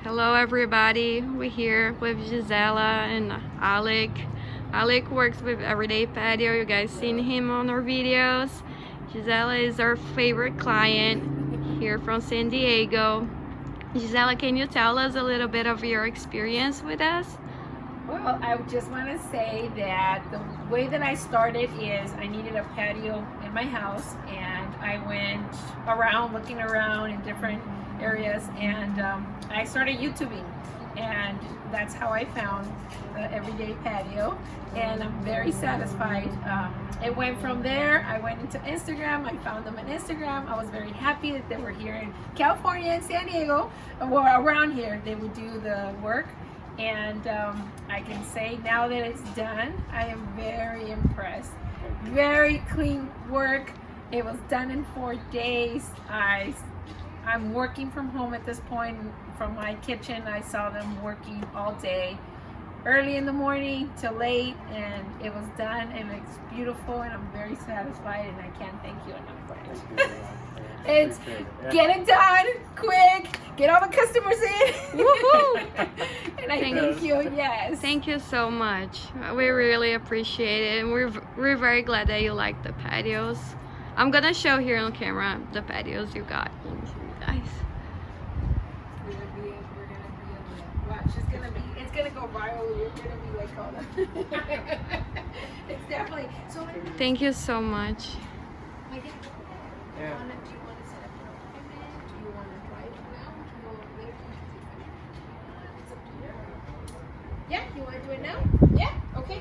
Hello everybody, we're here with Gisella and Alec. Alec works with Everyday Patio, you guys seen him on our videos. Gisella is our favorite client here from San Diego. Gisella, can you tell us a little bit of your experience with us? Well, I just want to say that the way that I started is I needed a patio in my house, and I went around looking around in different areas, and I started YouTubing, and that's how I found the Everyday Patio, and I'm very satisfied. It went from there. I went into Instagram. I found them on Instagram. I was very happy that they were here in California and San Diego, or around here. They would do the work. And I can say now that it's done, I am very impressed. Very clean work. It was done in 4 days. I'm working from home at this point. From my kitchen, I saw them working all day, early in the morning till late, and it was done, and it's beautiful, and I'm very satisfied, and I can't thank you enough for it. It's get it done quick, get all the customers in. Woohoo! And I thank you. Yes. Thank you so much. We really appreciate it, and we're very glad that you like the patios. I'm gonna show here on camera the patios you got. Let me show you guys. We're gonna be watch. It's gonna go viral. You're gonna be like, oh, it's definitely. So Thank you so much. do you want to set up an appointment? Do you want to drive now? Do you want to wait? It's up to you. Yeah, you want to do it now? Yeah. Okay.